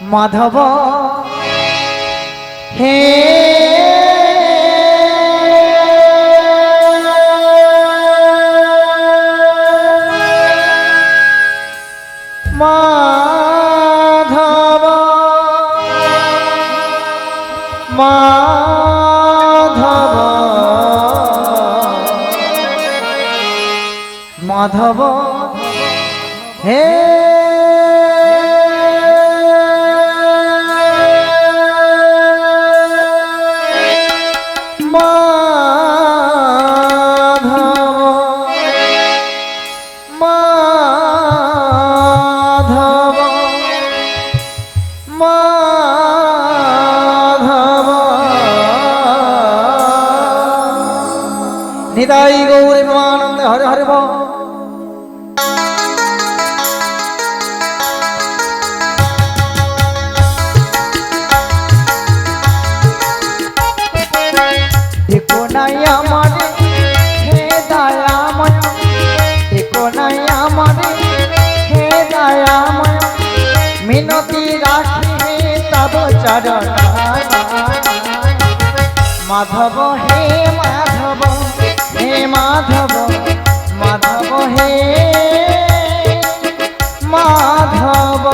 মাধব হে মাধব মাধব মাধব হে নিতাই গৌর প্রেমানন্দে হরে হরে বল। দেখো নাই আমার হে দয়াময়, দেখো নাই আমার হে দয়াময়, মিনতি রাখি হে তব চরণ। মাধব হে মাধব হে মাধব মাধব হে মাধব।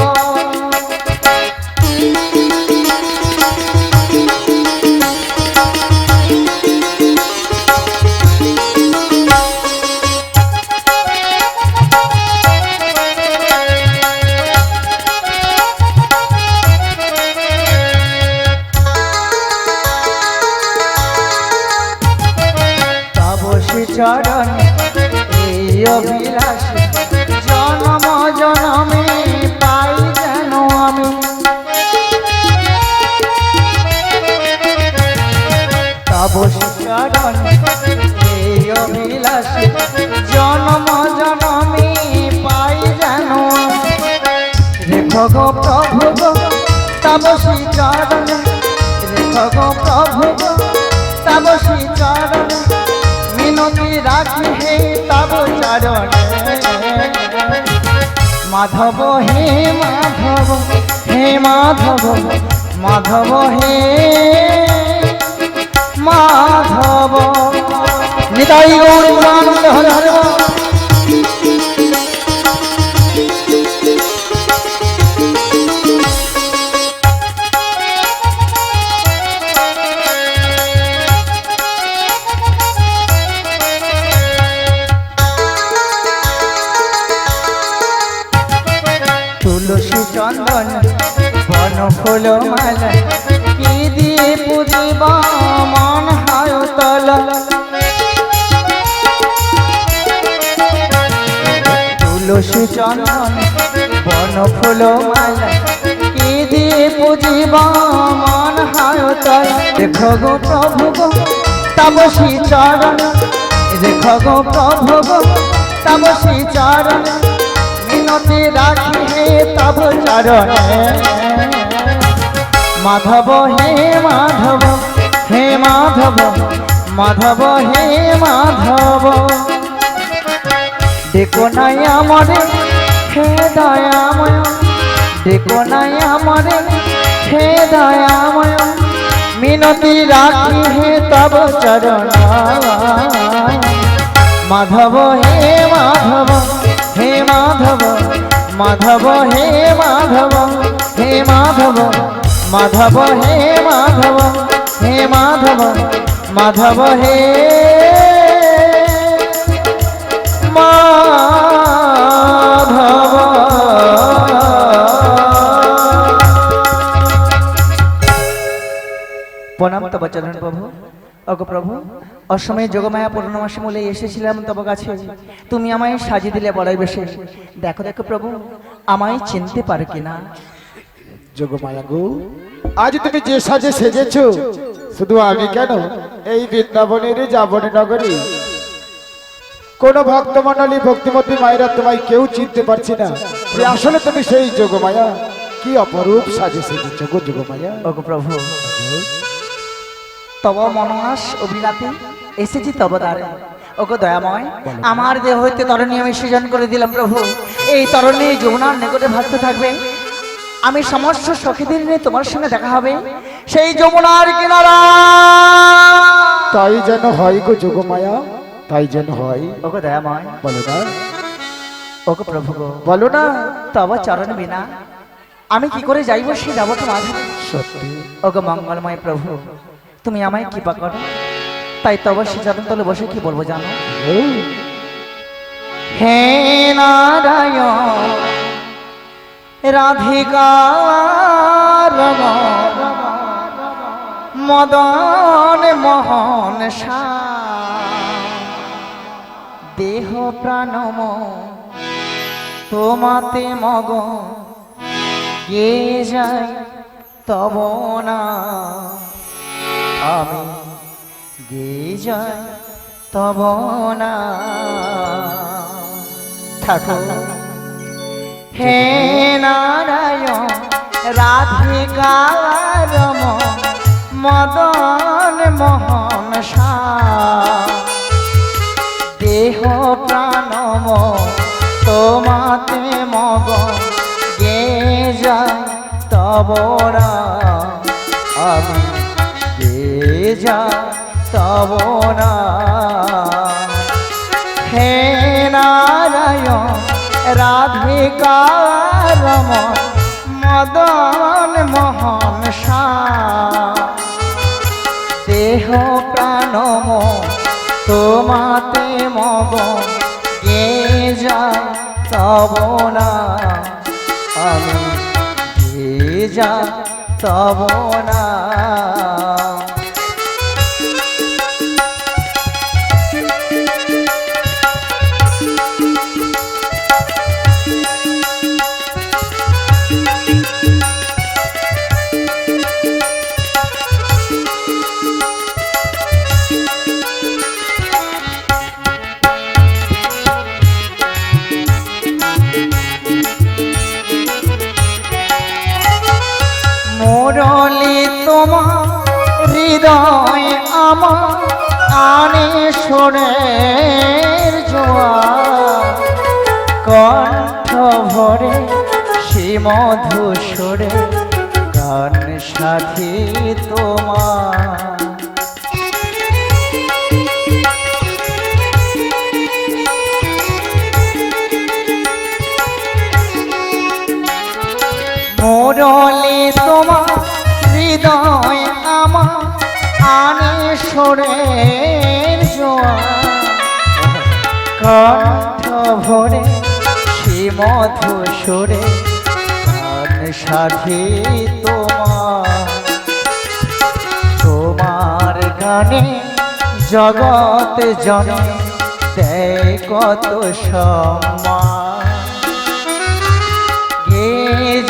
চরণ এই অভিলাষ জনম জনমে পাই যেন আমি। তব চরণ এই অভিলাষ জনম জনমে পাই যেন আমি। রেখ গো প্রভু গো তব শ্রী চরণ, রেখ গো প্রভু গো তব শ্রী চরণ, মিনতি রাখি হে তব চরণ। মাধব হে মাধব হে মাধব মাধব হে মাধব। নিতাই গৌর প্রেমানন্দে হরে হরে বল। তুলসী চন্দন বন ফুল মালা কি দিয়ে পুজিব মন হয় তল। তুলসী চন্দন বন ফুল মালা কি দিয়ে পুজিব মন হয় তল। দেখ গো প্রভু গো তব শ্রী চরণ, দেখ গো প্রভু গো তব শ্রী চরণ, মিনতি রাখি হে তব চরণ। মাধব হে মাধব হে মাধব মাধব হে মাধব। দেখো নাই আমারে হে দয়াময়, দেখো নাই আমারে হে দয়াময়, মিনতি রাখি হে তব চরণ। মাধব হে মাধব হে মাধব মাধব হে মাধব হে মাধব মাধব হে মাধব হে মাধব মাধব হে মাধব। প্রণাম তব চরণ প্রভু। ওগো প্রভু, অসময়ে যোগমায়া পূর্ণমাসী মূলে এসেছিলাম তব কাছে, তুমি আমায় সাজিয়ে দিলে বড়াই বেশে। দেখো দেখো প্রভু, আমায় চিনতে পারো কিনা। যোগমায়া গো, আজ তুমি যে সাজে সেজেছো, শুধু আমি কেন, এই বৃন্দাবনের যাবনে নগরী কোন ভক্তমণ্ডলী ভক্তিমতী মায়েরা তোমায় কেউ চিনতে পারছি না যে আসলে তুমি সেই যোগমায়া। কি অপরূপ সাজে সেজেছো গো যোগমায়া। ওগো প্রভু, তব মনোনাশ অভিলাপে এসেছি তব দ্বারে। ওগো দয়াময়, আমার দেহ হইতে তরণী আমি সৃজন করে দিলাম প্রভু। এই তরণী যমুনার নিকটে ভাসতে থাকবে। আমি সমস্ত সখীদের নিয়ে তোমার সঙ্গে দেখা হবে সেই যমুনার কিনারা। তাই যেন হয় গো যোগমায়া, তাই যেন হয়। ওগো দয়াময়, বলো না, ওগো প্রভু গো, বলো না। তব চরণ বিনা আমি কি করে যাইব সে যাবো তো মাধব। সত্যি ওগো মঙ্গলময় প্রভু, তুমি আমায় কৃপা করো, তাই তব সে চরণ তলে বসে কি বলবো জানো? হে নারায়ণ রাধিকা রমণ মদন মোহন সা দেহ প্রাণম তোমাতে মগ গে যাই তব না আমি গে যাই তব না ঠাকুর। হে নারায়ণ রাধিকা রমণ মদন মোহন সা দেহ প্রাণম তোমাতে মগ গে যায় তব না আমি গে যায় তব না। হে নারায়ণ রাধিকা রমণ মদন মোহন সা দেহ প্রাণম তোমাতে মগ গে যায় তব না আমি গে যায় তব না। মুরলি তোমার হৃদয় আমার আনে সুরের জোয়ার কণ্ঠ ভরে সে মধু সুরে গান সাথী তোমার। মুরলি তোমার হৃদয় আমার আনে সুরের জোয়ার কণ্ঠ ভরে সে মধু সুরে গান সাথী তোমার। তোমার গানে জগৎ জনে দেয় কত সম্মান গে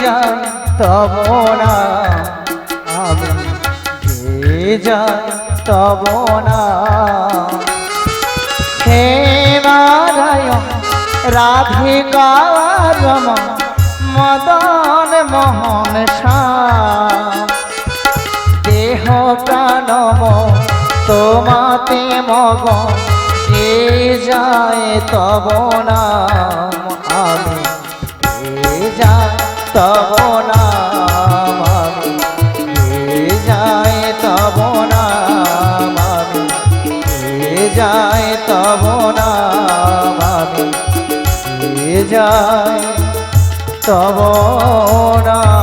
যায় তব না আমি গে যায় তব না। হে নারায়ণ রাধিকা রমণ মদন মোহন সা দেহ প্রাণম তোমাতে মগ গে যায় তব নাম আমি গে যায় তব নাম আমি গে যায় তব নাম আমি গে যায় তব নাম আমি গে যায় তব নাম।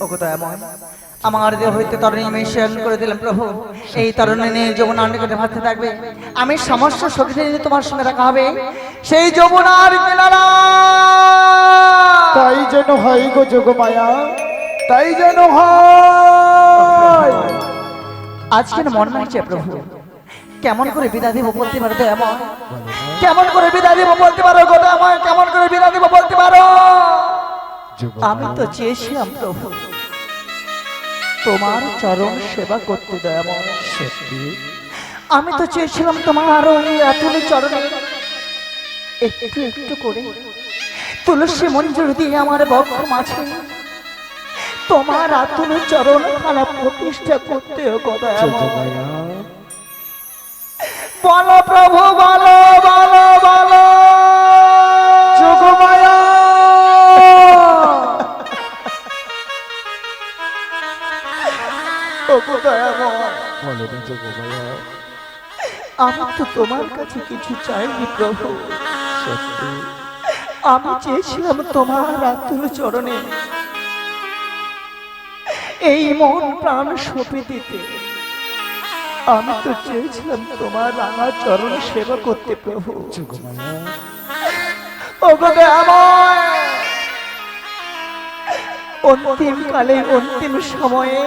ওগো দয়াময়, আমার দেহ হইতে তরণী মিশ্রণ করে দিলাম প্রভু, এই তরণী নিয়ে যমুনার নিকটে ভাসতে থাকবে। আমি সমস্ত সখীদের নিয়ে তোমার সঙ্গে দেখা হবে সেই যমুনার কিনারা। তাই যেন হয় গো যোগমায়া, তাই যেন হয়। আজকে মন মানছে প্রভু, কেমন করে বিদায় দিব বলতে পারো দয়াময়? কেমন করে বিদায় দিব বলতে পারো গো দয়াময়? কেমন করে বিদায় দিব বলতে পারো? আমি তো চেয়েছিলাম প্রভু তোমার চরণ সেবা করতে দয়াময়। সত্যি আমি তো চেয়েছিলাম তোমার ওই এতগুলো চরণে একটু একটু করে তুলসী মঞ্জুর দিয়ে আমার বক্ষ মাঝে তোমার আতুল চরণ খানা প্রতিষ্ঠা করতে কথা। যোগমায়া বলো প্রভু, বলো বলো বলো যোগমায়া বলো না যোগমায়া। আমি তো তোমার কাছে কিছু চাইনি প্রভু, সত্যি আমি চেয়েছিলাম তোমার আতুল চরণে এই মন প্রাণ সঁপে দিতে। আমি তো চেয়েছিলাম তোমার রাঙা চরণ সেবা করতে প্রভু। যোগমায়া, ওগো দয়াময়, অন্তিম কালে অন্তিম সময়ে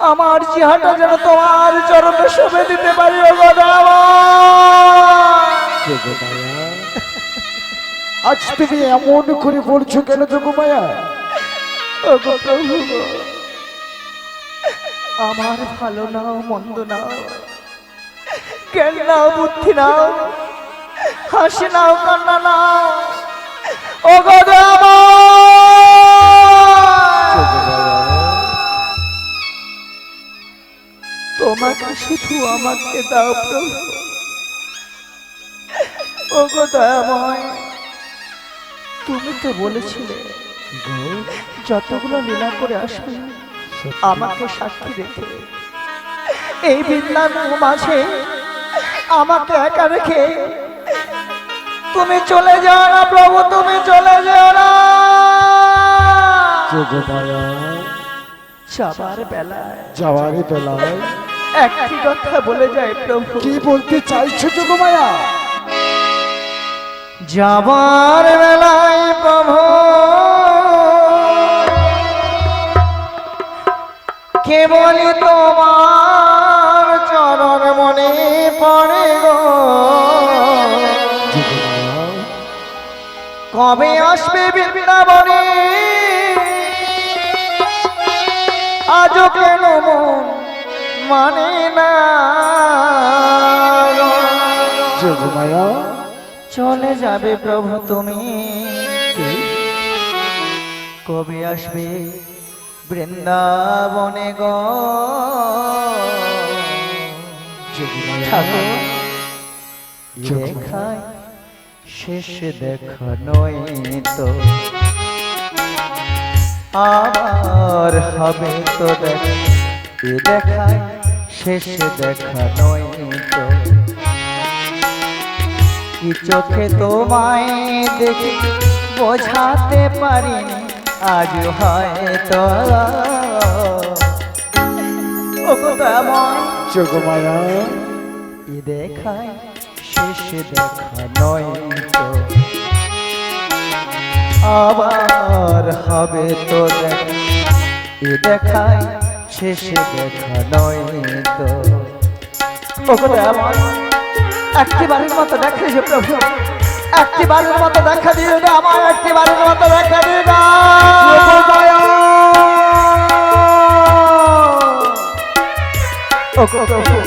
আমার জিহাটা যেন তোমার চরণে সঁপে দিতে পারি। ওগো দয়াময়, যোগমায়া, আজ তুমি এমন করে বলছো কেন যোগমায়া? ওগো প্রভু গো, আমার ভালো নাও মন্দ নাও, জ্ঞান নাও বুদ্ধি নাও, হাসি নাও কান্না নাও, ওগো তোমাকে শুধু আমাকে দাও প্রভু। ওগো দয়াময়, তুমি তো বলেছিলে যতগুলো লীলা করে আসবে আমাকে সাক্ষী রেখে এই বৃন্দাবন মাঝে আমাকে একা রেখে তুমি চলে যাও না প্রভু, তুমি চলে যাও না। যোগমায়া, যাবার বেলায় যাওয়ার বেলায় একটি কথা বলে যায় প্রভু। কি বলতে চাইছো যোগমায়া? যাবার বেলায় প্রভু কেবল তোমার চরণ মনে পড়ে গো। কবে আসবে বৃন্দাবনে আজও কেন মন মানে না গো। যোগমায়া, চলে যাবে প্রভু তুমি, কবে আসবে বৃন্দাবনে গো। ঠাকুর দেখায় শেষ দেখা নয় তো আবার হবে তো দেখায় শেষ দেখা নয় তো। কি চোখে তোমায় দেখি বোঝাতে পারিনি আজ হয়তো। ওগো দয়াময়, যোগমায়া, এ দেখায় শেষ দেখা নয় তো আবার হবে তো এ দেখায় শেষ দেখা নয় তো। ওগো দয়াময়, একটিবারের মতো দেখা দিও প্রভু, একটিবারের মতো দেখা দিও না আমার, একটিবারের মতো দেখা দিও না। ওগো প্রভু,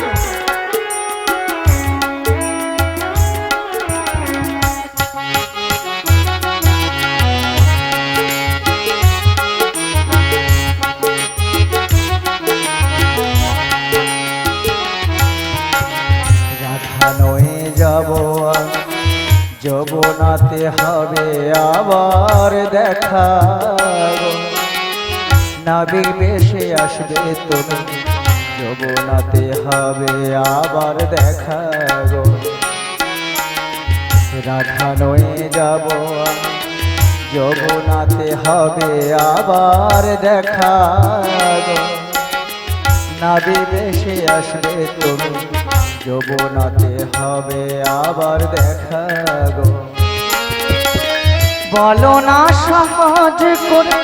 যৌবনাতে হবে আবার দেখা গো। নাবিক বেশে আসবে তুমি, যৌবনাতে হবে আবার দেখা গো। রাধা নয়ে যাব যৌবনাতে হবে আবার দেখা গো। নাবিক বেশে আসবে তুমি, যৌবনাতে হবে আবার দেখা গো। বলো না সহজ করে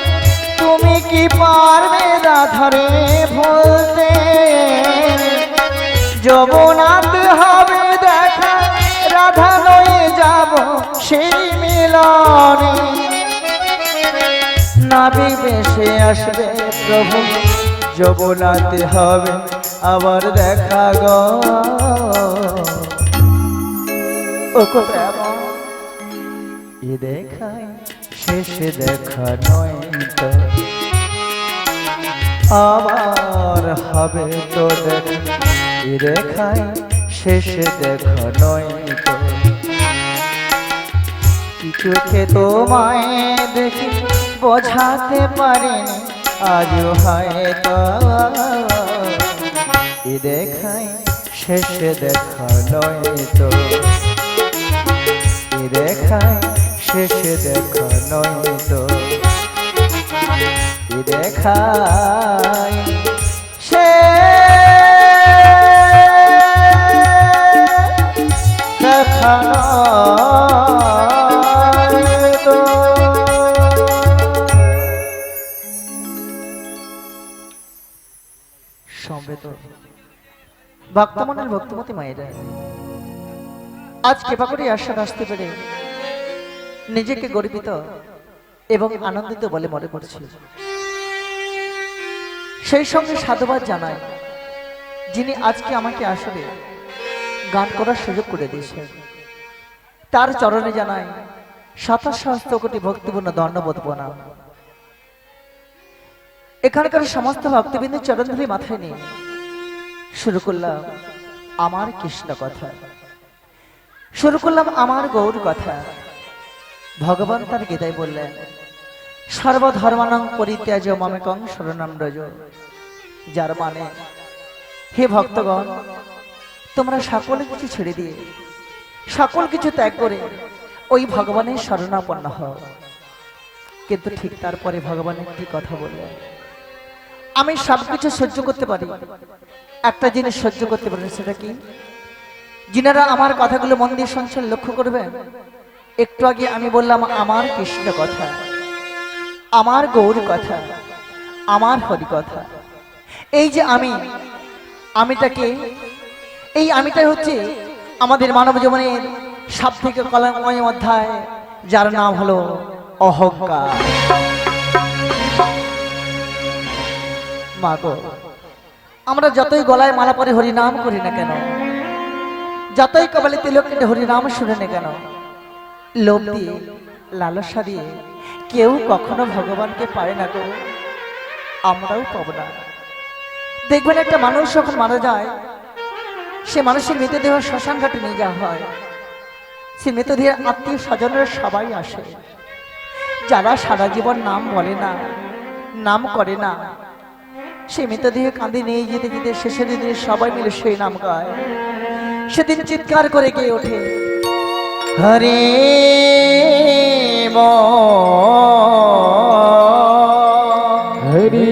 তুমি কি পারবে রাধারে ভুলতে, যৌবনাতে হবে দেখা রাধা লয়ে যাব সেই মিলনে। নাবি বেশে আসবে প্রভু, যৌবনাতে হবে আবার দেখা গো। ও প্রেম এ দেখায় শেষ দেখা নয় তো আবার হবে তো দেখা। এ দেখায় শেষ দেখা নয় তো। চোখে তোমায় দেখি বোঝাতে পারিনি আজ হয়তো। এ দেখাই শেষ দেখা নয় তো, এ দেখাই শেষ দেখা নয় তো, এ দেখাই দেখা নয় তো। সমবেত ভক্তমনের ভক্তিমতী মায়েরা, আজ কৃপা করে আশ্বাস আসতে পেরে নিজেকে গর্বিত এবং আনন্দিত বলে মনে করছি। সেই সঙ্গে সাধুবাদ জানাই যিনি আজকে আমাকে আসলে গান করার সুযোগ করে দিয়েছেন, তার চরণে জানাই শত সহস্র কোটি ভক্তিপূর্ণ ধন্যবাদ প্রণাম। এখানকার সমস্ত ভক্তবৃন্দের চরণ ধরে মাথায় নিয়ে শুরু করলাম আমার কৃষ্ণ কথা, শুরু করলাম আমার গৌর কথা। ভগবান তার গীতায় বললেন, সর্বধর্মানং পরিত্যাজ মামেকং শরণং ব্রজ। যার মানে, হে ভক্তগণ, তোমরা সকল কিছু ছেড়ে দিয়ে সকল কিছু ত্যাগ করে ওই ভগবানের শরণাপন্ন হও। কিন্তু ঠিক তারপরে ভগবান একটি কথা বললেন, আমি সবকিছু সহ্য করতে পারি, একটা জিনিস সহ্য করতে পারি, সেটা কি? যিনারা আমার কথাগুলো মন দিয়ে শুনছেন লক্ষ্য করবেন, একটু আগে আমি বললাম আমার কৃষ্ণ কথা, আমার গৌর কথা, আমার হরি কথা। এই যে আমিটাকে, এই আমিটাই হচ্ছে আমাদের মানব জীবনের সব থেকে কলঙ্কময় অধ্যায়, যার নাম হলো অহংকার। মাগো, আমরা যতই গলায় মালা পরে হরি নাম করি না কেন, যতই কপালে তিলক কেটে হরি নাম শুনে না কেন, লোভ দিয়ে লালসা দিয়ে কেউ কখনো ভগবানকে পায় না গো, আমরাও পাবো না। দেখবেন একটা মানুষ যখন মারা যায়, সে মানুষের মৃতদেহ শ্মশান ঘাটে নিয়ে যাওয়া হয়, সে মৃতদেহের আত্মীয় স্বজনেরা সবাই আসে। যারা সারা জীবন নাম বলে না, নাম করে না, সে মৃতদেহে কাঁদে নিয়ে যেতে যেতে শেষের দিনে সবাই মিলে সেই নাম গায়। সেদিন চিৎকার করে গিয়ে ওঠে, হরে হরি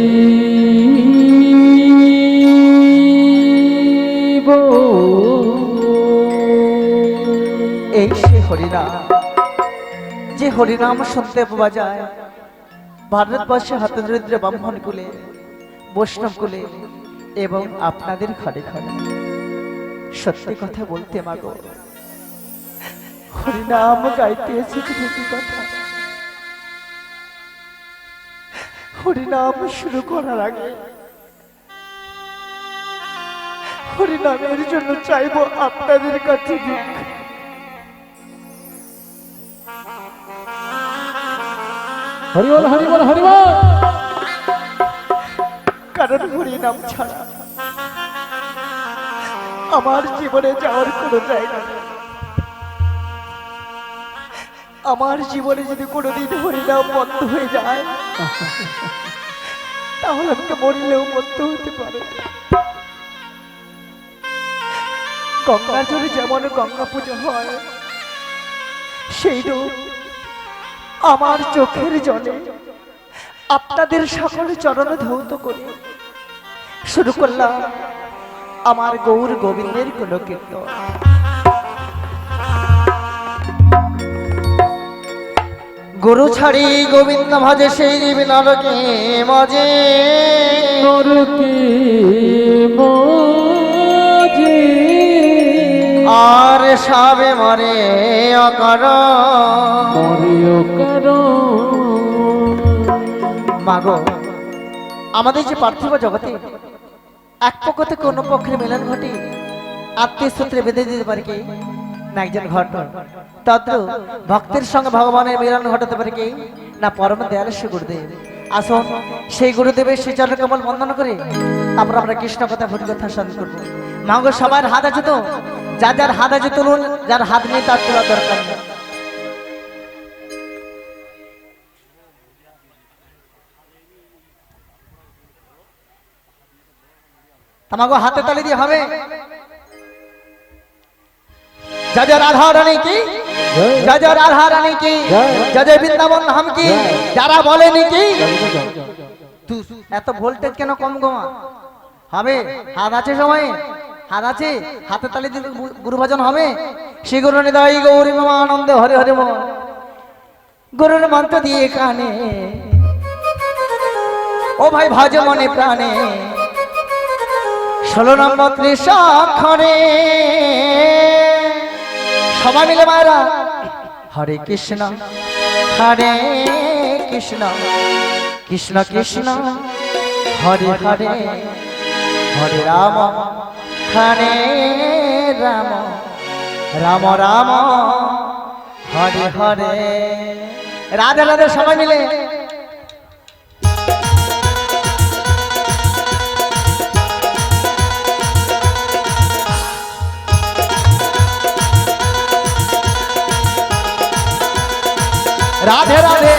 এই সে হরিনাম, যে হরিনাম শুনতে পাওয়া যায় ভারতবর্ষে হতদরিদ্র ব্রাহ্মণ কুলে, বৈষ্ণব কুলে এবং আপনাদের ঘরে ঘরে। সত্যি কথা বলতে মাগো, হরিনাম গাইতে এসেছি ঠিকই কথা, হরিনাম শুরু করার আগে হরিনামের জন্য চাইবো আপনাদের কাছে ভিক্ষা। হরিবল হরিবল হরিবল। কারণ হরিনাম ছাড়া আমার জীবনে যাওয়ার কোনো জায়গা নেই। আমার জীবনে যদি কোনোদিন হরিনাম বন্ধ হয়ে যায়, তাহলে আমাকে মরলেও বন্ধ হতে পারে। গঙ্গার জলে যেমন গঙ্গা পুজো হয়, সেই রূপ আমার চোখের জলে আপনাদের সকল চরণ ধৌত করে শুরু করলাম আমার গৌর গোবিন্দের কোন কীর্তন। গুরু ছাড়ি গোবিন্দ ভজে সেই জীব নরকে মজে, নরকে মজে আর সবে মরে অকর মাগো। আমাদের যে পার্থিব জগতে এক পক্ষ থেকে অন্য পক্ষের মিলন ঘটে, আত্মীয় সূত্রে বেঁধে দিতে পারে কি না একজন ঘট, তদ্র ভক্তের সঙ্গে ভগবানের মিলন ঘটাতে পারে কি না পরম দয়াল সে গুরুদেব। আসুন সেই গুরুদেবের সেই চরণ কমল বন্দনা করে তারপর আমরা কৃষ্ণ কথা হরি কথা স্মরণ করবো। মাগো সবার হাত আছে তো? যার যার হাত আছে তুলুন, যার হাত নেই তার তোলার দরকার নেই। তোমাকে হাতে তালি দিয়ে হবে। जय जय राधा रानी की, जय जय राधा रानी की, जय जय বৃন্দাবন ধাম की, যারা বলেনি কি এত ভোল্টেজ কেন কম গোমা হবে? হাত আছে সময়, হাত আছে, হাতে তালি দিলে গুরু ভজন হবে। শ্রী গুরু নিতাই গৌরী আনন্দ হরে হরে বল। গুরুর মন্ত্র দিয়ে কানে ও ভাই ভাজ মনে প্রাণে 16 নম্বর ত্রিশাক্ষরে সবাই মিলে মায়েরা হরে কৃষ্ণ হরে কৃষ্ণ কৃষ্ণ কৃষ্ণ হরে হরে হরে রাম হরে রাম রাম রাম হরে হরে। রাধে রাধে সবাই মিলে। राधे राधे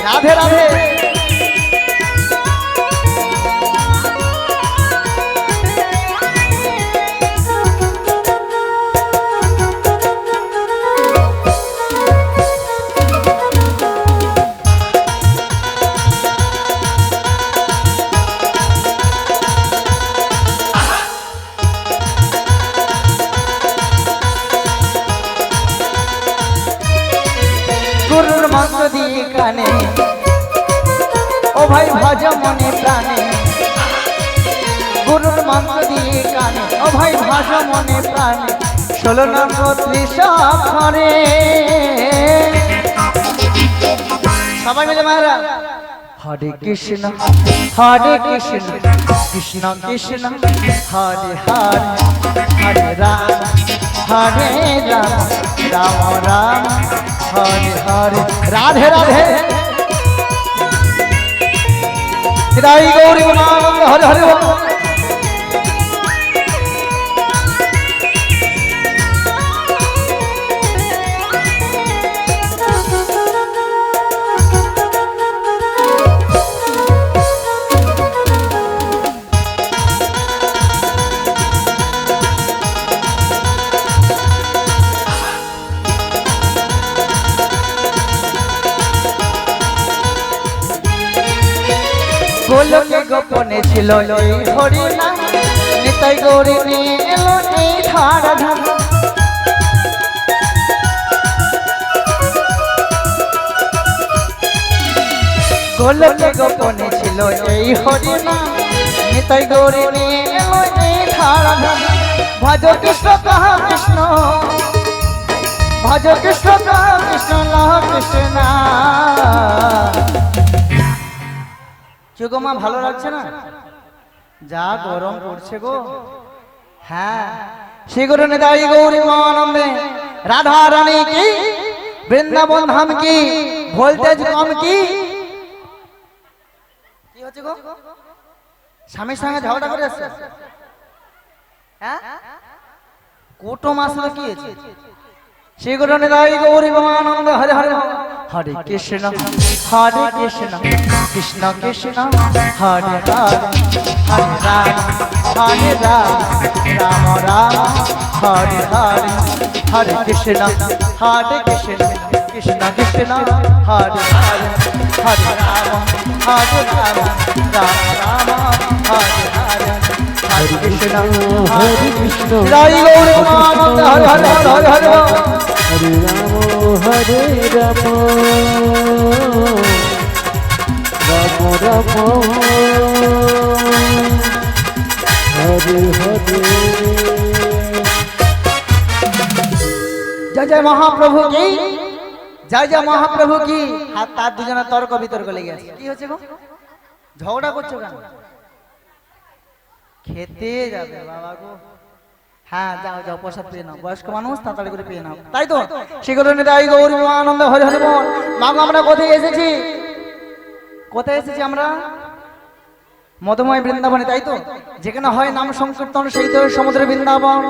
राधे राधे গুরুর মন্ত্র দিয়ে কানে ও ভাই ভজ মনে প্রাণে। গুরুর মন্ত্র দিয়ে কানে ও ভাই ভজ মনে প্রাণে 16 নম্বর ত্রিশাক্ষরে সবাই মিলে মায়েরা হরে কৃষ্ণ হরে কৃষ্ণ কৃষ্ণ কৃষ্ণ হরে হরে হরে রাম হরে রাম রাম রাম हरे हरे राधे राधे निताई गौरी आनंद हरे हरे। গোলকে গোপনে ছিল এই হরি নাম নিতাই গৌরী নিয়ে এলো এই ধারা ধাম। গোলকে গোপনে ছিল এই হরি নাম নিতাই গৌরী নিয়ে এলো এই ধারা ধাম। ভজ কৃষ্ণ কাহা কৃষ্ণ ভজ কৃষ্ণ কাহা কৃষ্ণ লাহ কৃষ্ণ। চোখমা ভালো লাগছে না? যা গরম পড়ছে গো। হ্যাঁ শ্রী গুরু নিতাই গৌরী আনন্দে রাধা রানী কি, বৃন্দাবন ধাম কি, ভোল্টেজ কম কি। কি হচ্ছে গো? স্বামীর সঙ্গে ঝগড়া করে আসছে? হ্যাঁ কোটো মাস কি আছে? শ্রী গুরু নিতাই গৌরী আনন্দ হরে হরে হরে কৃষ্ণ হরে কৃষ্ণ কৃষ্ণ কৃষ্ণ হরে হরে হরে রাম হরে রাম রাম রাম হরে হরে হরে কৃষ্ণ কৃষ্ণ কৃষ্ণ হরে হরে হরে রাম রাম রাম হরে হরে হরে কৃষ্ণ জয় গৌর আনন্দ হরে হরে হরে হরে हरे राम हरे राम राम राम हरे हरे। जय जय महाप्रभु की, जय जय महाप्रभु की। हाथ तार दुजना तर्क बितर्क लेगे আছে। কি হচ্ছে গো? ঝগড়া করছো কেন? খেতে যাবে বাবা গো। হ্যাঁ যাও যাও প্রসাদ পেয়ে নাও, বয়স্ক মানুষ তাড়াতাড়ি করে পেয়ে নাও। তাই তো শ্রী গুরু নিতাই গৌরী আনন্দ হরে হরে বল। মাগো আমরা কোথায় এসেছি? কোথায় এসেছি আমরা? মধুময় বৃন্দাবনে, তাই তো? যেখানে হয় নাম সংকীর্তন সেই তো সমুদ্র বৃন্দাবন,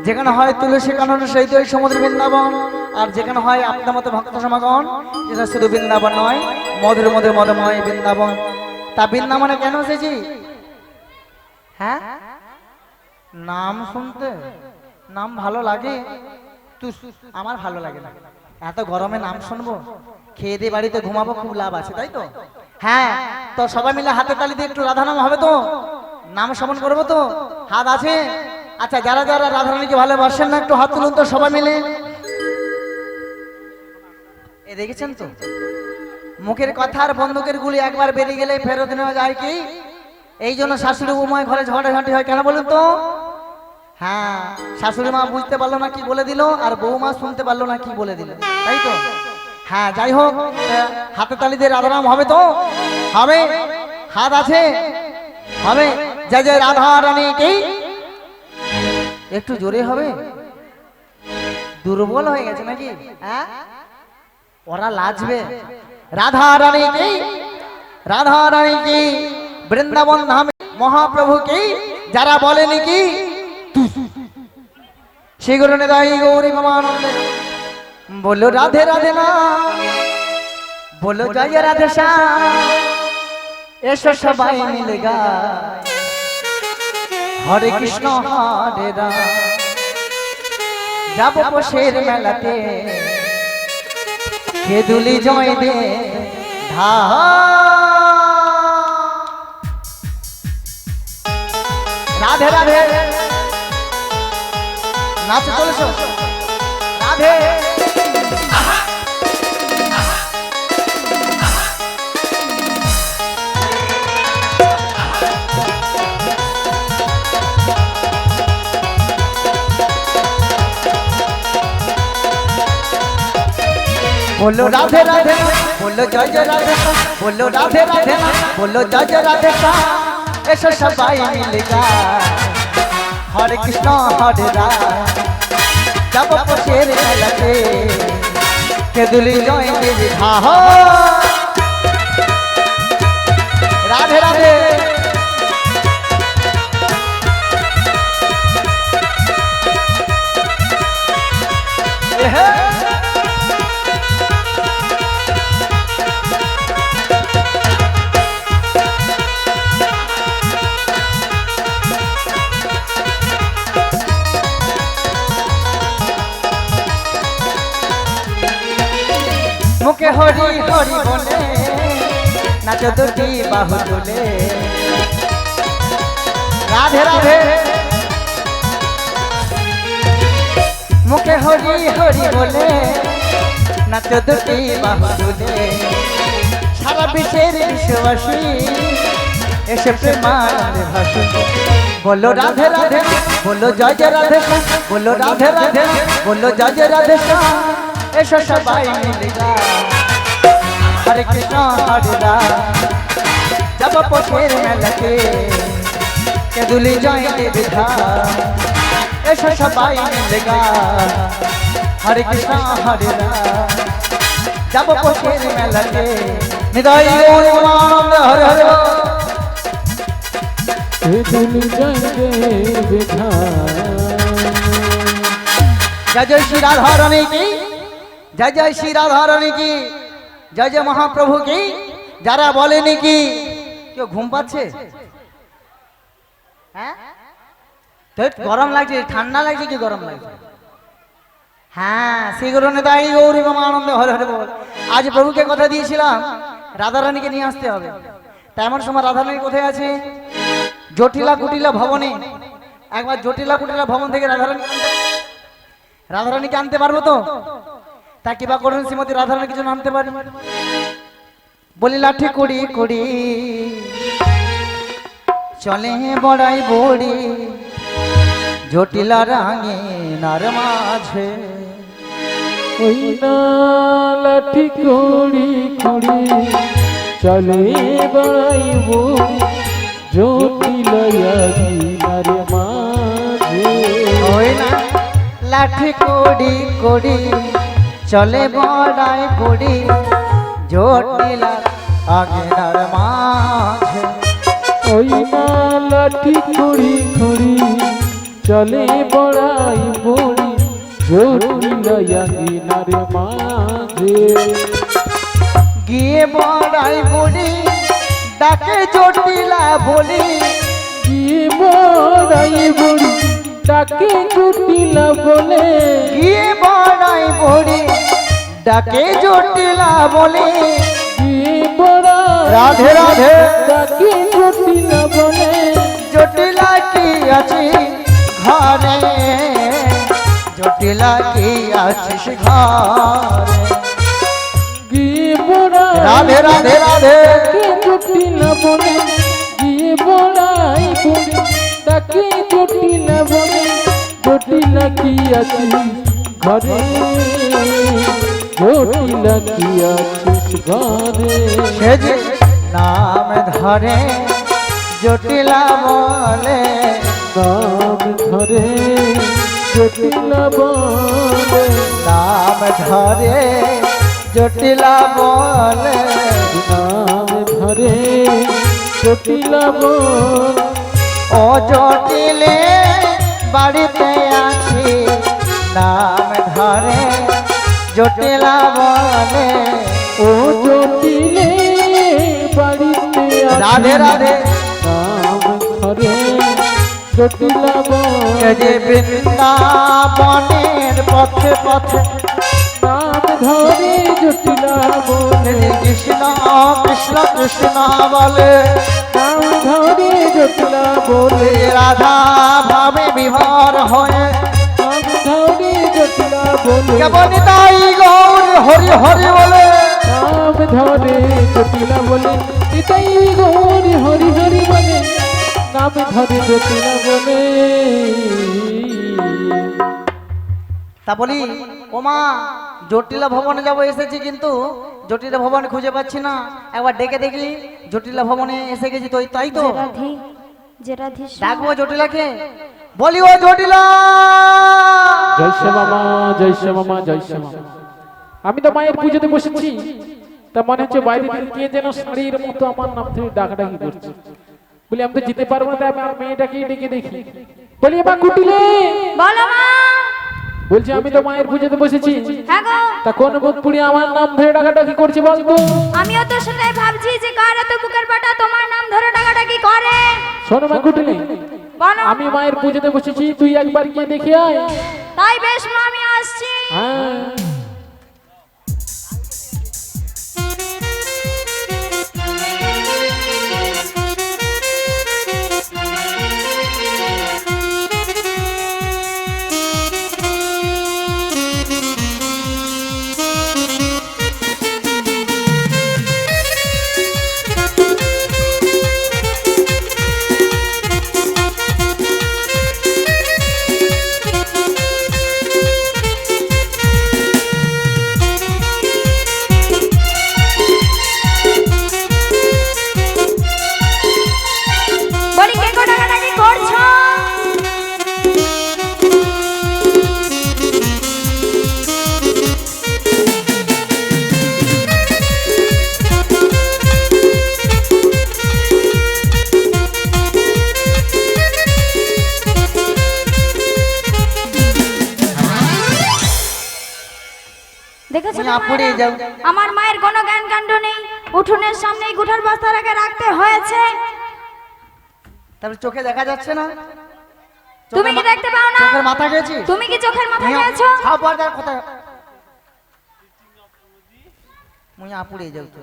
যেখানে হয় তুলসী কানন সেই তো সমুদ্র বৃন্দাবন। আর যেখানে হয় আপনার মতো ভক্ত সমাগম, যেটা শুধু বৃন্দাবন নয়, মধুর মধ্যে মধুময় বৃন্দাবন। তা বৃন্দাবনে কেন এসেছি? হ্যাঁ, নাম শুনতে, নাম ভালো লাগে? আমার ভালো লাগে না। এত গরমে নাম শুনবো? খেয়ে দিয়ে বাড়িতে ঘুমাবো, খুব লাভ আছে, তাই তো? হ্যাঁ, তো সবাই মিলে হাতে তালি দিয়ে একটু রাধা নাম হবে তো? নাম শ্রবণ করবো তো? হাত আছে? আচ্ছা, যারা যারা রাধারানীকে ভালোবাসেন না একটু হাত তুলুন তো সবাই মিলে। এ দেখেছেন তো, মুখের কথা আর বন্দুকের গুলি একবার বেরিয়ে গেলে ফেরত নেওয়া যায় কি? এই জন্য শাশুড়ি উময় ঘরে ঝগড়াঝাঁটি হয় কেন বলুন তো? হ্যাঁ, শাশুড়ি মা বুঝতে পারলো না কি বলে দিল, আর বৌমা শুনতে পারলো না কি বলে দিল, তাই তো? হ্যাঁ, যাই হোক, হাতে তালি দিয়ে রাধারাম হবে তো? হবে? হাত আছে? হবে। জয় জয় রাধা রানী কি? একটু জোরে হবে, দুর্বল হয়ে গেছে নাকি? হ্যাঁ, ওরা লাজবে। রাধা রানী কি? রাধা রানী কি? বৃন্দাবন ধামে মহাপ্রভু কি? যারা বলেনি কি সেগুলো নেদাই গৌরী মামানন্দে বলো রাধে রাধে না, বলো জয় রাধে শ্যাম, এসো সবাই মিলে গায় হরে কৃষ্ণ হরে রাম। যাব পশের মেলাতে কেদুলি জয় দে ধা। রাধে রাধে নাচ চলেছ, রাধে। बोलो राधे राधे, बोलो जय जय राधे, बोलो राधे राधे, बोलो जय जय राधे। ऐसा सबाई मिलेगा हरे कृष्ण हरे राम। जब पशेर लगे केदुली जय देवी धा। राधे राधे मुखे हरि हरि बोले नाच दुटी बाहु तुले। राधे राधे मुखे हरि हरि बोले नाच दुटी बाहु तुले। सारा विश्वेर विश्ववासी एसे प्रेमानंद भाषु। बोलो राधे राधे, बोलो जय जय राधे, बोलो राधे राधे, बोलो जय जय राधे। ऐसा सबाई मिलेगा हरे कृष्ण हरे राम। जब पशेर में लगे केदुली जय देवी धा। ऐसा सबाई मिलेगा हरे कृष्ण हरे राम। जब पशेर में लगे निदाई गौरी मानंद हरे हरे। केदुली जय देवी धा। जय जय श्री राधा रानी की, जय जय श्री राधा रानी की, जय जय महाप्रभु की। যারা বলেনি কি কেউ ঘুম পাচ্ছে? হ্যাঁ, তো গরম লাগছে, ঠান্ডা লাগছে কি গরম লাগছে? হ্যাঁ, সেগুলো নেতাই গৌরী আনন্দে হরে হরে বল। আজ প্রভুকে কথা দিয়েছিলাম রাধারানীকে নিয়ে আসতে হবে। তেমন সময় রাধারানী কোথায় আছে? জটিলা কুটিলা ভবনে। একবার জটিলা কুটিলা ভবন থেকে রাধারানীকে আনতে পারবো তো? তা কিবা করুন শ্রীমতী রাধারানী কিছু নামতে পারি? বলি লাঠি কুড়ি কুড়ি চলে বড়াই বড়ি জটিলা রাঙে নার মাঝে। ওই না লাঠি কুড়ি কুড়ি চলে বড়াইব জটিলয়ারি নার মাঝে। ওই না লাঠি কুড়ি কুড়ি চলে বড়াই বড়ি জটিলা আগেনার মাঝে। ওই না লাঠি কুড়ি কুড়ি চলে বড়াই বড়ি জটিলাঙ্গিনার মাঝে গিয়ে বড়াই বলি ডাকে জটিলা বলি গিয়ে বড়াই বড়ি তাকে জটিলা বলে গিয়ে বড়াই বলি ডাকে জটিলা বলি গিয়ে বড়া রাধে রাধে তাকে জটিলা বলে জটিলা কি আছে ঘরে জটিলা কি আছিস ঘরে গিয়ে বড়া রাধে রাধে রাধে তাকে জটিলা বলে গিয়ে বড়াই বড়ি তাকে জটিলা বলে জটিলা কি আছে ঘরে জটিলা কি আছিস ঘরে সে যে নাম ধরে জটিলা বলে নাম ধরে জটিলা বলে নাম ধরে জটিলা বলে নাম ধরে জটিলা বলে ও জটিলে বাড়িতে আছি নাম ধরে জটিলা বলে ও জটিলে বাড়িতে রাধে রাধে নাম ধরে জটিলা বলে এ যে বৃন্দাবনের পথে পথে নাম ধরে জটিলা বলে কৃষ্ণ কৃষ্ণ কৃষ্ণ বলে নাম ধরে জটিলা বলে রাধা ভাবে বিভোর হয়ে নাম ধরে জটিলা বলে কেবল তাই গৌর হরি হরি বলে নাম ধরে জটিলা বলে এটাই গৌরী হরি হরি বলে নাম ধরে জটিলা বলে তা বলি ওমা জটিলা ভবনে যাবো এসেছি কিন্তু জটিলা ভবন খুঁজে পাচ্ছি না একবার ডেকে দেখি জটিলা ভবনে এসে গেছি তো তাই তো ডাকবো জটিলাকে বলি ও জটিলা জয় শ্যামা মা জয় শ্যামা মা জয় শ্যামা মা। আমি তো মায়ের পুজোতে বসেছি তা মনে হচ্ছে বাইরে থেকে কে যেন শাড়ির মতো আমার নাম ধরে ডাকাডাকি করছে বলি আমি তো যেতে পারবো না তাই আমি আমার মেয়েটাকে ডেকে দেখি বলি মা কুটিলে বলো মা। বলছি আমি তো মায়ের পুজোতে বসেছি হ্যাঁ গো, তা কোন মুখ পুড়ি আমার নাম ধরে ডাকাডাকি করছে বলতো আমিও তো সেটাই ভাবছি যে কার এত বুকের পাটা তোমার নাম ধরে ডাকাডাকি করে। শোনো মা কুটিলে বলো। আমি মায়ের পুজোতে বসেছি তুই একবার গিয়ে দেখে আয় তাই বেশ মা, আমি আসছি। হ্যাঁ বলি কে গো ডাকাডাকি করছো? দেখেছো তুমি তো আপুরে মায়েরা? যাও। আমার মায়ের কোনো জ্ঞান কাণ্ড নেই, উঠোনের সামনে গুঠার বস্তা রেখে রাখতে হয়েছে। তারপরে চোখে দেখা যাচ্ছে না তুমি কি দেখতে পাও না? চোখের মাথা গেছি তুমি কি চোখের মাথা গেছো? কথা মুই আপুরে যাও তো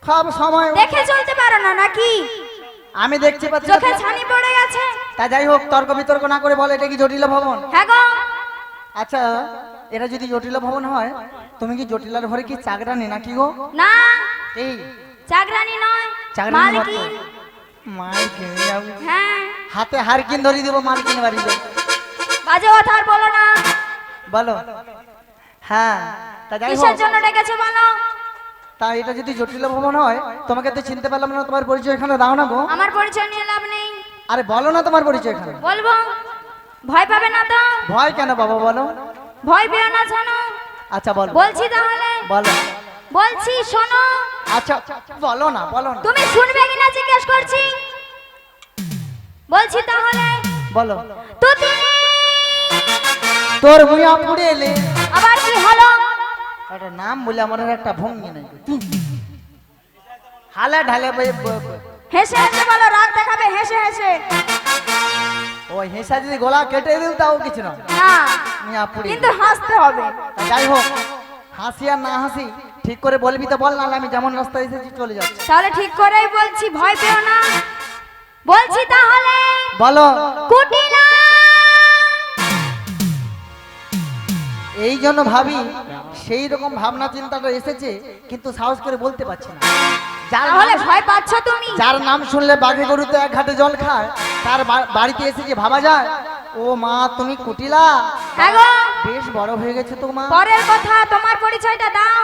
খাব সময় দেখে চলতে পারো না নাকি? আমি দেখতে পাচ্ছি না। চোখে ছানি পড়ে গেছে। তা যাই হোক তর্ক বিতর্ক না করে বলে এটা কি জটিলা ভবন? হ্যাঁ গো, আচ্ছা এটা যদি জটিলা ভবন হয় তুমি কি জটিলার ঘরে কি চাকরানি নাকি গো? না এই চাকরানি নয়, চাকরানি মালকিন। মালকিন যাও। হ্যাঁ, হাতে হারকিন ধরিয়ে দেবো মালকিন বাড়িতে বাজে কথা আর বলো না। বলো হ্যাঁ তা যাই কিসের হোক জন্য ডেকেছো বলো? তা এটা যদি জটিলা ভবন হয় তোমাকে তো চিনতে পারলাম না, তোমার পরিচয় এখানে দাও না গো। আমার পরিচয় নিয়ে লাভ নেই। আরে বলো না তোমার পরিচয় এখানে। বলবো, ভয় পাবে না তো? ভয় কেন বাবা বলো। ভয় পেও না, শোনো। আচ্ছা বলো বলছি তাহলে, বলো বলছি শোনো। আচ্ছা বলো না বলো না তুমি শুনবে কিনা জিজ্ঞেস করছি। বলছি তাহলে, বলো তুতি তোর মুয়া পুড়ে এলে আবার কি হলো? একটা নাম বলে আমার আর একটা ভঙ্গি নাই হালে ঢালে হেসে হেসে বলো, রাগ দেখাবে হেসে হেসে। ওই হেসা যদি গলা কেটে দিল তাও কিছু না না, মুয়া পুড়ে কিন্তু হাসতে হবে। তা যাই হোক হাসি আর না হাসি ঠিক করে বলবি তো বল, নাহলে আমি যেমন রাস্তায় এসেছি চলে যাচ্ছি। তাহলে ঠিক করেই বলছি, ভয় পেও না। বলছি তাহলে বলো। কুটিলা। এই জন্য ভাবি সেই রকম ভাবনা চিন্তাটা এসেছে, কিন্তু সাহস করে বলতে পারছি না। তাহলে ভয় পাচ্ছ তুমি? যার নাম শুনলে বাঘে গরুতে এক ঘাটে জল খায়, তার বাড়িতে এসে যে ভাবা যায় ও মা তুমি কুটিলা। হ্যাঁ গো, বেশ বড় হয়ে গেছে তো মা। পরের কথা, তোমার পরিচয়টা দাও।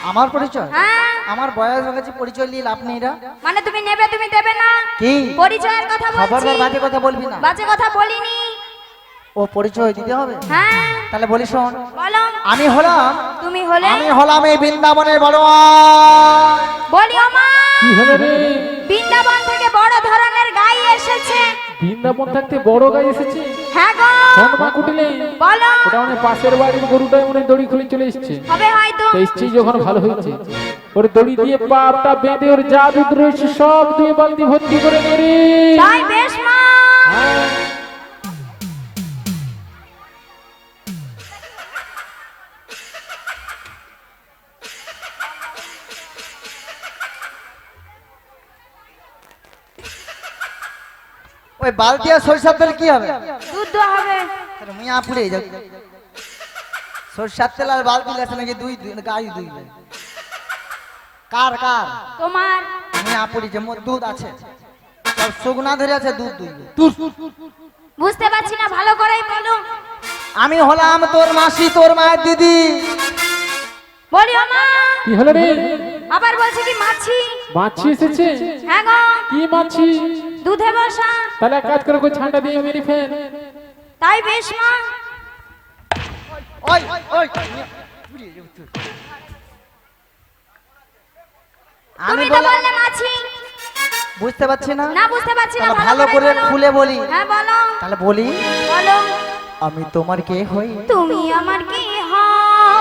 আমার পরিচয়? হ্যাঁ, আমার বয়স হয়ে গেছে, পরিচয় নিয়ে লাভ নেই রা। মানে তুমি নেবে, তুমি দেবে না? কি পরিচয়ের কথা বলছি। খবরদার বাজে কথা বলবি না। বাজে কথা বলিনি। ও পরিচয় দিতে হবে? হ্যাঁ, তাহলে বলি শোন। বলো। আমি হলাম তুমি হলে? আমি হলাম এই বৃন্দাবনের বড়। বলিও মা। কি হলো রে? বৃন্দাবন থেকে বড় ধরনের গাই এসেছে। বৃন্দাবন থাকতে বড় গাই এসেছে? হ্যাঁ গো। কোন মা কুটিলে? বলো। ওটা মানে পাশের বাড়ির গরুটাই মনে হয় দড়ি খুলে চলে এসেছে। হবে হয়তো। তো এসছেই যখন ভালো হয়েছে, ওর দড়ি দিয়ে পাপটা বেঁধে ওর যা দুধ রয়েছে সব দিয়ে বালতি ভর্তি করে নেড়ে। তাই বেশ মা। ওই বালতি আর সরিষার তেল কি হবে? দুধ দেওয়া হবে। মিয়া পুড়ে যাবে। সরিষার তেল আর বালতি আছে নাকি? দুই গাই দুই। কার কার? তোমার। মিয়া পুড়ি যে মোর দুধ আছে, সব শুকনা ধরে আছে দুধ দুই। বুঝতে পারছি না, ভালো করেই বলো। আমি হলাম তোর মাসি, তোর মায়ের দিদি। বলিও মা। কি হলো রে? আবার বলছি কি মাছি? মাছি এসেছে? হ্যাঁ গো। কি মাছি? দুধে বসা। তাহলে এক কাজ করে ওই ছান্ডা দিয়ে মেরে ফেল। তাই বেশ মা। ওই ওই আমি তুমি তো বললাম বললে মাছি। বুঝতে পারছি না। না বুঝতে পারছি না, তাহলে ভালো করে বলো। খুলে বলি। হ্যাঁ বলো। তাহলে বলি, বলো। আমি তোমার কে হই? তুমি আমার কি হও?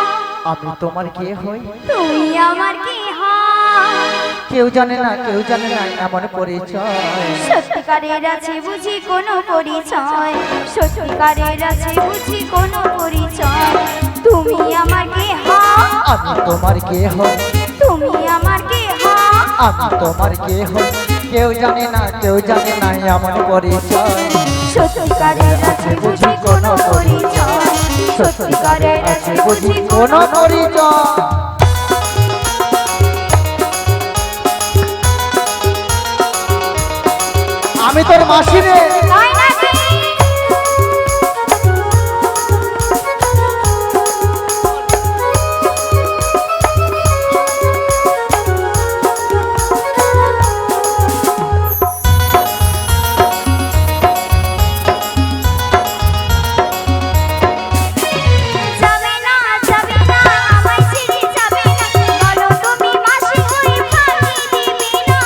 আমি তোমার কে হই? তুমি আমার কি হও? কেউ জানে না, কেউ জানে না এমন পরিচয়। সত্যিকারের আছে বুঝি কোনো পরিচয়? সত্যিকারের আছে বুঝি কোনো পরিচয়? তুমি আমার কি হও? আমি তোমার কে হই? তুমি আমার কি হও? আমি তোমার কে হই? কেউ জানে না, কেউ জানে না এমন পরিচয়। সত্যিকারের আছে বুঝি কোনো পরিচয়? সত্যিকারের আছে বুঝি কোনো পরিচয়। আমি তোর মাসি রে। তাই নাকি? যাবে না, যাবে না, আমায় ছেড়ে যাবে না। বলো তুমি মাসি হয়ে ফাঁকি দিবি না।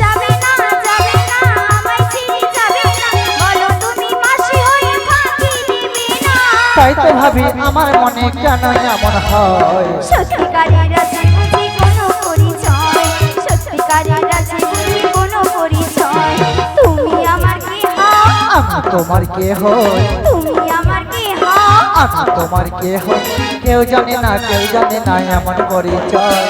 যাবে না, যাবে না, আমায় ছেড়ে যাবে না। বলো তুমি মাসি হয়ে ফাঁকি দিবি না। তাই তো ভাবি আমার মনে কেন এমন হয়। সত্যিকারের আছে বুঝি কোনো পরিচয়? সত্যিকারের আছে বুঝি কোনো পরিচয়? তুমি আমার কি হও? আমি তোমার কে হই? তুমি আমার কি হও? আমি তোমার কে হই? কেউ জানে না, কেউ জানে না এমন পরিচয়।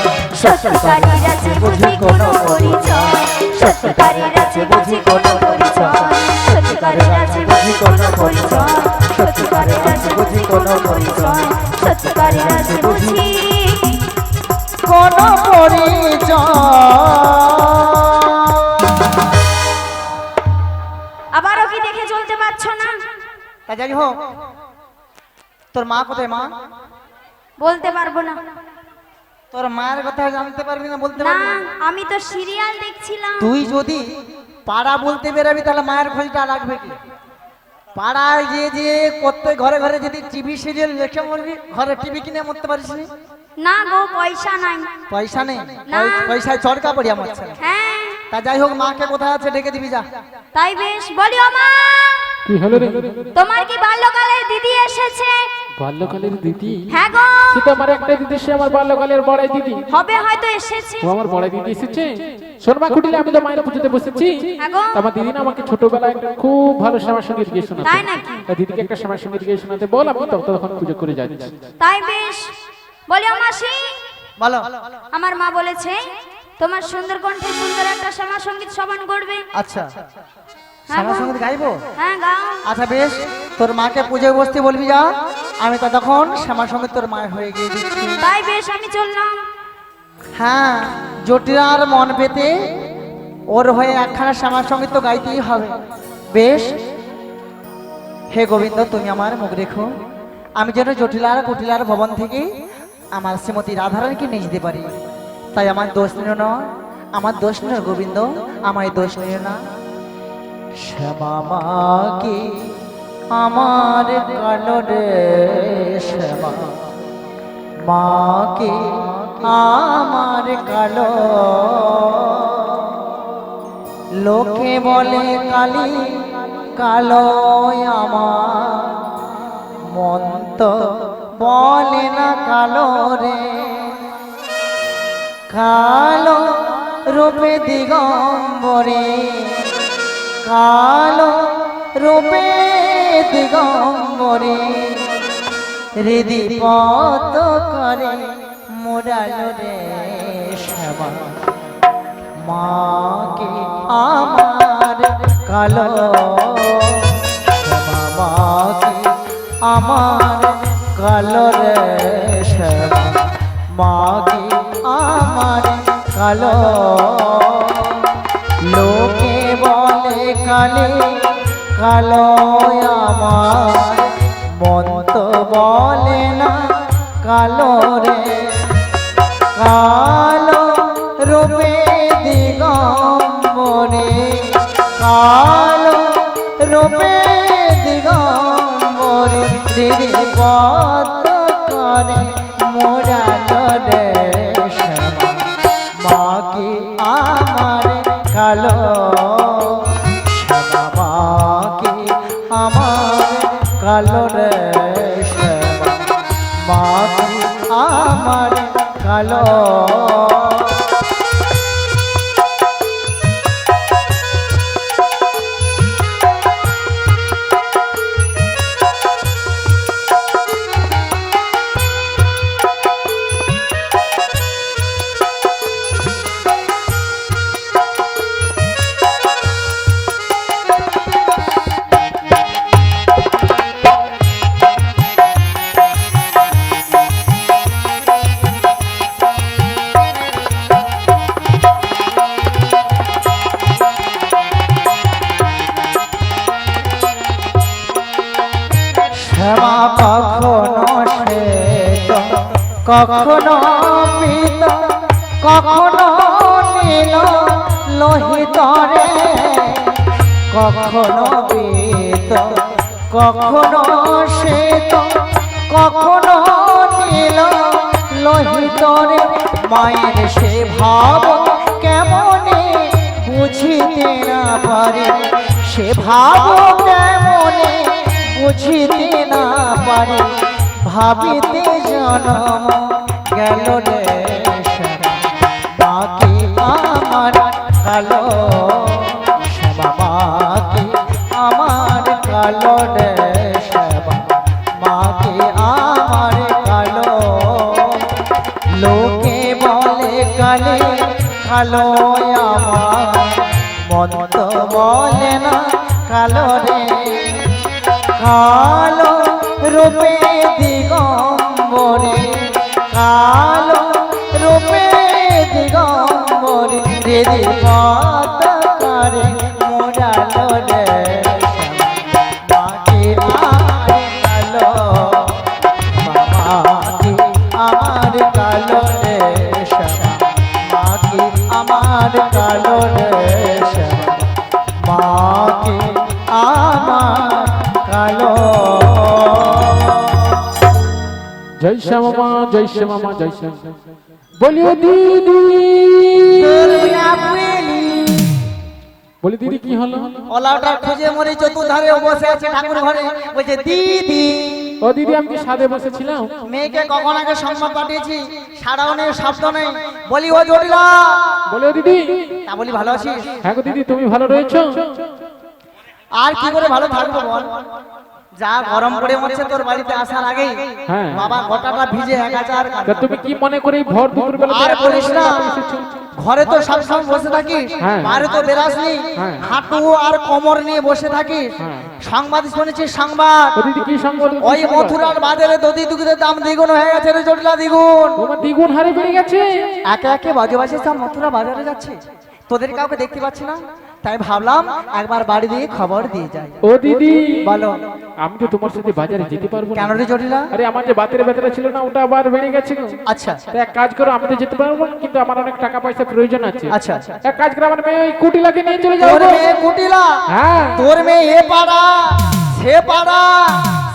সত্যিকারের আছে বুঝি কোনো পরিচয়? সত্যিকারের আছে বুঝি কোনো পরিচয়? সত্যিকারের আছে বুঝি কোনো পরিচয়? সত্যিকারের আছে বুঝি কোনো পরিচয়? সত্যিকারের আছে বুঝি। কোন পরিচয়। আবারও কি দেখে চলতে পারছো না? তা যাই হোক, তোর মা কোথায়? মা বলতে পারবো না। তোর মায়ের কথা জানতে পারবি না, বলতে না, পারবি না? আমি তো সিরিয়াল দেখছিলাম। তুই যদি পাড়া বলতে বেরাবি তাহলে মায়ের খোঁজটা রাখবে কি? পাড়ায় যে প্রত্যেক ঘরে ঘরে যদি টিভি সিরিয়াল দেখে মরবি, ঘরে টিভি কিনে মরতে পারিস নি? না গো, পয়সা নাই। পয়সা নেই? না। পয়সায় চরকা পড়ি আমার ছেলে। হ্যাঁ, তা যাই হোক, মাকে কোথায় আছে ডেকে দিবি যা। তাই বেশ, বলি ও মা, কি হলো রে? তোমার কি বাল্যকালের দিদি এসেছে? বাল্যকালের দিদি? হ্যাঁ গো, সে তো আমার একটা দিদি, সে আমার বাল্যকালের বড়াই দিদি। হবে হয়তো এসেছে। ও আমার বড়াই দিদি এসেছে। শোনমা কুটিলে আমি তো মায়ের পুজোতে বসেছি। হ্যাঁ গো। তা আমার দিদি না আমাকে ছোটবেলায় একটা খুব ভালো শ্যামা সঙ্গীত গিয়ে শোনাতো। তাই নাকি? তা দিদিকে একটা শ্যামা সঙ্গীত গিয়ে শোনাতে বল, আমি তখন পুজো করে যাচ্ছি। তাই বেশ, বলি ও মাসি, বলো। আমার মা বলেছে তোমার সুন্দর কণ্ঠে সুন্দর একটা শ্যামা সঙ্গীত শ্রবণ করবে। আচ্ছা, হ্যাঁ শ্যামা গো। সঙ্গীত গাইবো? হ্যাঁ গাও। আচ্ছা বেশ, তোর মাকে পুজোয় বসতে বলবি যা, আমি ততক্ষণ শ্যামা সঙ্গীত তোর মায়ের হয়ে গিয়ে দিচ্ছি। তাই বেশ, আমি চললাম। হ্যাঁ, জটিলার মন পেতে ওর হয়ে একখানা শ্যামা সঙ্গীত তো গাইতেই হবে। বেশ, হে গোবিন্দ, তুমি আমার মুখ রেখো, আমি যেন জটিলার কুটিলার ভবন থেকে আমার শ্রীমতী রাধারানীকে নিয়ে যেতে পারি। তাই আমার দোষ নিও না, আমার দোষ নিও গোবিন্দ, আমায় দোষ নিও না। শ্যামা মাকে আমার কালো রে, শ্যামা মাকে আমার কালো, লোকে বলে কালী কালো আমার, মন তো বলে না কালো রে। কালো রূপে দিগম্বরে, কালো রূপে দিগম্বরে, হৃদি পত করে মোরালো রে। শ্যামা মাকে আমার কালো, শ্যামা মাকে আমার কালো রে। শ্যামা মাকে আমার কালো, লোকে বলে কালে কালো আমার, মন তো বলে না কালো রে। কালো রূপে দিগম্বরে, কালো রূপে দিগম্বরে, দিদি পত করে মোরালো রে। শ্যামা মাকে আমার কালো, শ্যামা মাকে আমার কালো রে। শ্যামা মাকে আমার কালো। শ্যামা কখনো শ্বেত, কখনো পীত, কখনো নীল লোহিত রে। কখনো পীত, কখনো শ্বেত, কখনো নীল লোহিত রে। মায়ের সে ভাব কেমনে বুঝিতে না পারে, সে ভাব কেমনে বুঝিতে না পারে, ভাবিতে জনম গেল রে। শ্যামা মাকে আমার কালো, শ্যামা মাকে আমার কালো রে। শ্যামা মাকে আমার কালো, লোকে বলে কালে কালো আমার, মন তো বলে না কালো রে। কালো রূপে দিগম্বরে, কালো রূপে দিগম্বরে, হৃদি পত করে মোরালো রে। মাকে আমার কালো, মাকে আমার কালো রে। মাকে আমার কালো রে। মাকে আমার কালো। জয় শ্যামা মা, জয় শ্যামা মা, জয় শ্যামা। বলিও দিদি তোর বুয়া বুয়েলি বলি দিদি কি হলো? ওলাটা খুঁজে মরি চতুর্ধারে ও বসে আছে ঠাকুর ঘরে, বলছে দিদি। ও দিদি আমি কি সাধে বসেছিলাম? মেয়েকে কখন আগে সংবাদ পাঠিয়েছি, সারাও নেই শব্দ নেই। বলি ও জটিলা, বলে ও দিদি। তা বলি ভালো আছিস? হ্যাঁ গো দিদি, তুমি ভালো রয়েছো? আর কি করে ভালো থাকবো বল, যা গরম পড়ে মরছে তোর বাড়িতে আসার আগেই হ্যাঁ। বাবা গোটাটা ভিজে একাচার। তা তুমি কি মনে করে এই ভর দুপুর বেলা আর বলিস না, ঘরে তো সবসময় বসে থাকিস, হ্যাঁ। বাইরে তো বেরাসনি, হ্যাঁ। হাঁটু আর কোমর নিয়ে বসে থাকিস। হ্যাঁ। সংবাদ শুনেছিস সংবাদ? ও দিদি কি সংবাদ? ওই মথুরার বাজারে দধি দুধের দাম দ্বিগুণ হয়ে গেছে রে জটিলা, দ্বিগুণ। তোমার দ্বিগুণ হারে বেড়ে গেছে। একে একে বাজে বাজে সব মথুরা বাজারে যাচ্ছে, তোদের কাউকে দেখতে পাচ্ছি না, তাই ভাবলাম একবার বাড়ি দিয়ে খবর দিয়ে যাই। ও দিদি বলো। আমি তো তোমার সাথে বাজারে যেতে পারবো না। কেন রে জটিলা? আরে আমার যে বাতের ব্যথাটা ছিল না, ওটা আবার বেড়ে গেছে গো। আচ্ছা তা এক কাজ করো, আমি তো যেতে পারবো না, কিন্তু আমার অনেক টাকা পয়সা প্রয়োজন আছে। আচ্ছা। এক কাজ করো, আমার মেয়ে ওই কুটিলাকে নিয়ে চলে যাও তোর গো। মেয়ে কুটিলা? হ্যাঁ। তোর মেয়ে এ পাড়া সে পাড়া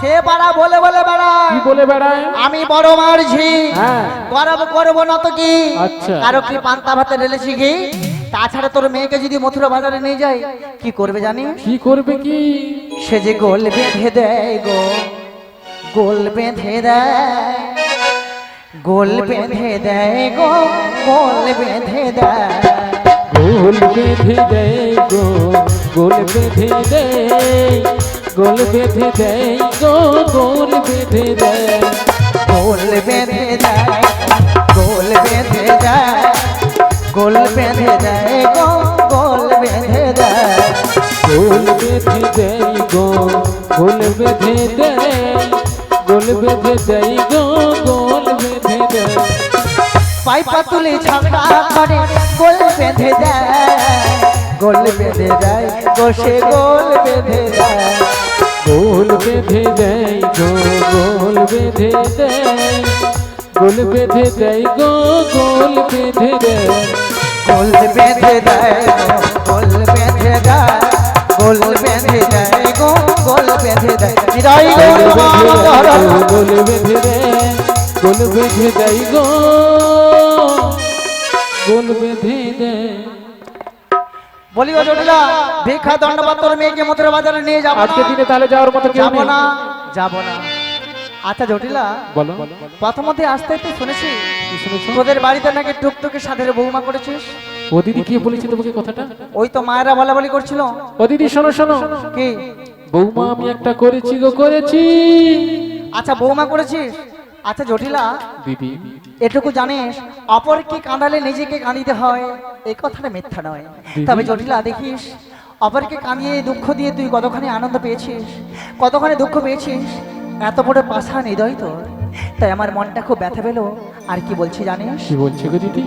সে পাড়া বলে বলে বেড়ায়। কি বলে বেড়ায়? আমি বড় মারছি, হ্যাঁ। গরব করবো না তো কি? আচ্ছা। কারো কি পান্তা ভাতে ঢেলেছি কি? তাছাড়া তোর মেয়েকে যদি মথুরা বাজারে নিয়ে যাই, কি করবে জানিস? কি করবে কি? সে যে গোল বেঁধে দেয় গো, গোল বেঁধে দেয়, গোল বেঁধে দেয় গো, গোল বেঁধে দেয়। গোল বেঁধে দেয় গো, গোল বেঁধে দেয়, গোল বেঁধে দেয় গো, গোল বেঁধে দেয়। গোল বেঁধে দেয়, গোল বেঁধে দেয়, গোল বেঁধে দেয় গো, গোল বেঁধে দেয়। গোল বেঁধে দেয় গো, গোল বেঁধে দেয়, গোল বেঁধে দেয় গো, গোল বেঁধে দেয়। পাই পাতুলি ছাপা করে গোল বেঁধে দেয়, গোল বেঁধে দেয় গো, সে গোল বেঁধে দেয়। গোল বেঁধে দেয় গো, গোল বেঁধে দেয়, গোল বেঁধে দেয় গো, গোল বেঁধে দেয়। গোল বেঁধে দেয় গো, গোল বেঁধে দেয়, গোল বেঁধে দেয় গো, গোল বেঁধে দেয়। হৃদয় গোল গৌর বেঁধে মনোহর। দেয় গো, গোল বেঁধে দেয়, গোল বেঁধে দেয় গো, গোল বেঁধে দেয়। বলি ও জটিলা, ভিক্ষা দণ্ডবাদ তোর মেয়েকে মথুরা বাজারে নিয়ে যাবো আজকে না? দিনে তাহলে যাওয়ার মতো কেউ যাবো নেই। না, যাবো না। আচ্ছা জটিলা, বলো প্রথমতে আসতে একটু শুনেছি কি শুনেছো? তোদের বাড়িতে নাকি টুকটুকে সাধের বৌমা করেছিস। ও দিদি কি বলেছে তোমাকে কথাটা? ওই তো মায়েরা বলা বলি করছিল। ও দিদি শোনো শোনো, কি? বৌমা আমি একটা করেছি গো, করেছি। আচ্ছা বৌমা করেছিস? আচ্ছা জটিলা, দিদি এটুকু জানিস অপরকে কাঁদালে নিজেকে কাঁদিতে হয়, এই কথাটা মিথ্যা নয়। তবে জটিলা দেখিস, অপরকে কাঁদিয়ে দুঃখ দিয়ে তুই কতখানি আনন্দ পেয়েছিস, কতখানি দুঃখ পেয়েছিস, এত বড় পাষাণ হৃদয় তোর। তাই আমার মনটা খুব ব্যথা পেল। আর কি বলছি জানিস? কি বলছে গো দিদি?